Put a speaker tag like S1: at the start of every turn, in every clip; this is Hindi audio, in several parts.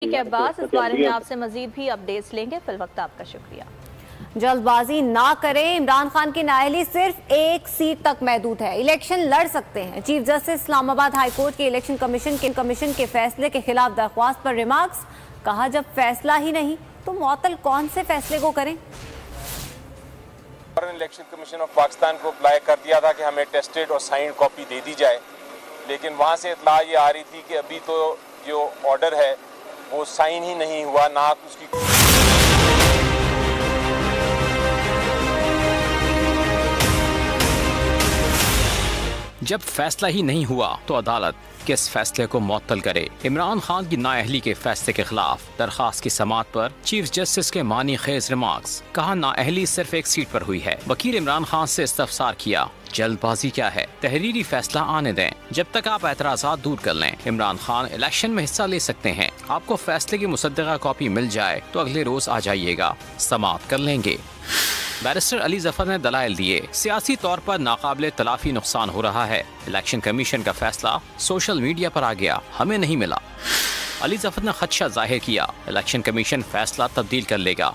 S1: ठीक है अब्बास, इस बारे में आपसे मजीद भी अपडेट्स लेंगे। फिल वक्त आपका शुक्रिया।
S2: जल्दबाजी ना करें, इमरान खान की नाअहली सिर्फ एक सीट तक महदूद है, इलेक्शन लड़ सकते हैं। Chief justice Islamabad high court के इलेक्शन कमीशन के फैसले के खिलाफ दरख्वास्त पर रिमार्क्स। कहा जब फैसला ही नहीं तो मुअत्तल कौन से फैसले को करें।
S3: इलेक्शन कमीशन ऑफ पाकिस्तान को अप्लाई कर दिया था कि हमें टेस्टेड और साइंड कॉपी दे दी जाए, लेकिन वहाँ से इत्तला ये आ रही थी कि अभी तो जो ऑर्डर है वो साइन ही नहीं हुआ, ना उसकी
S4: जब फैसला ही नहीं हुआ तो अदालत किस फैसले को मुअत्तल करे। इमरान खान की नाअहली के फैसले के खिलाफ दरखास्त की समाअत पर चीफ जस्टिस के मानी खेज रिमार्क्स। कहा नाअहली सिर्फ एक सीट पर हुई है। वकील इमरान खान से इस्तफसार किया, जल्दबाजी क्या है, तहरीरी फैसला आने दें, जब तक आप एतराज़ात दूर कर लें। इमरान खान इलेक्शन में हिस्सा ले सकते हैं। आपको फैसले की मुसद्दक़ा कॉपी मिल जाए तो अगले रोज आ जाइएगा, समाअत कर लेंगे। बैरिस्टर अली जफर ने दलाइल दिए, सियासी तौर पर नाकाबिले तलाफी नुकसान हो रहा है। इलेक्शन कमीशन का फैसला सोशल मीडिया पर आ गया, हमें नहीं मिला। अली जफर ने खदशा जाहिर किया, इलेक्शन कमीशन फैसला तब्दील कर लेगा,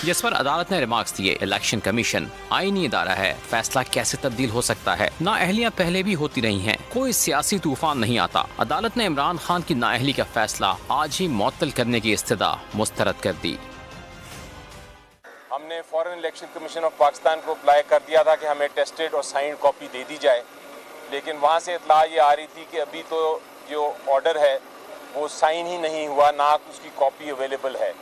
S4: जिस पर अदालत ने रिमार्क्स दिए, इलेक्शन कमीशन आईनी इदारा है, फैसला कैसे तब्दील हो सकता है। नाअहलियां पहले भी होती रही हैं, कोई सियासी तूफान नहीं आता। अदालत ने इमरान खान की नाअहली का फैसला आज ही मुअत्तल करने की इस्तदा मुस्तरद कर दी।
S3: हमने foreign election commission of Pakistan को अप्लाई कर दिया था कि हमें टेस्टेड और साइंड कॉपी दे दी जाए, लेकिन वहाँ से इत्तला ये आ रही थी कि अभी तो जो ऑर्डर है वो साइन ही नहीं हुआ, ना उसकी कॉपी अवेलेबल है।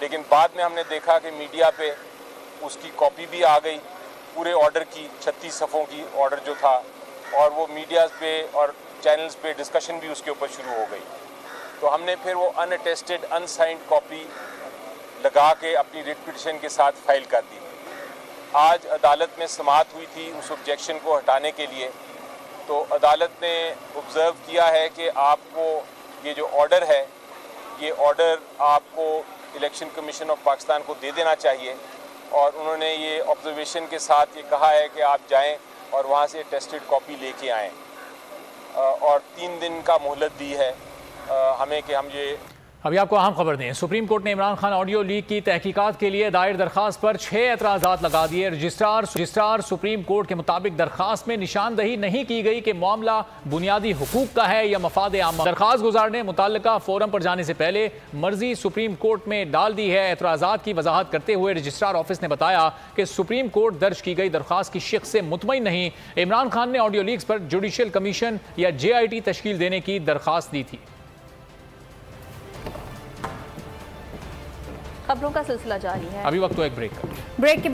S3: लेकिन बाद में हमने देखा कि मीडिया पे उसकी कॉपी भी आ गई, पूरे ऑर्डर की 36 सफ़ों की ऑर्डर जो था, और वो मीडिया पे और चैनल्स पे डिस्कशन भी उसके ऊपर शुरू हो गई। तो हमने फिर वो अनअटेस्टेड अनसाइंड कॉपी लगा के अपनी रिट पिटीशन के साथ फाइल कर दी। आज अदालत में समाअत हुई थी उस ऑब्जेक्शन को हटाने के लिए, तो अदालत ने ऑब्ज़र्व किया है कि आपको ये जो ऑर्डर है, ये ऑर्डर आपको इलेक्शन कमीशन ऑफ पाकिस्तान को दे देना चाहिए, और उन्होंने ये ऑब्जर्वेशन के साथ ये कहा है कि आप जाएं और वहाँ से टेस्टेड कॉपी लेके आएँ, और 3 दिन का मोहलत दी है हमें कि हम ये।
S5: अभी आपको अहम खबर दें, सुप्रीम कोर्ट ने इमरान खान ऑडियो लीक की तहकीकात के लिए दायर दरखास्त पर 6 एतराज़ात लगा दिए। रजिस्ट्रार सुप्रीम कोर्ट के मुताबिक दरखास्त में निशानदही नहीं की गई कि मामला बुनियादी हुकूक का है या मफाद आम। दरखास्त गुजार ने मुतल्लिका फोरम पर जाने से पहले मर्जी सुप्रीम कोर्ट में डाल दी है। एतराज़ात की वजाहत करते हुए रजिस्ट्रार ऑफिस ने बताया कि सुप्रीम कोर्ट दर्ज की गई दरखास्त की शिक से मुतमईन नहीं। इमरान खान ने ऑडियो लीक्स पर जुडिशल कमीशन या JIT तश्कील देने की दरखास्त दी थी।
S1: खबरों का सिलसिला जारी है।
S5: अभी वक्त तो एक ब्रेक का।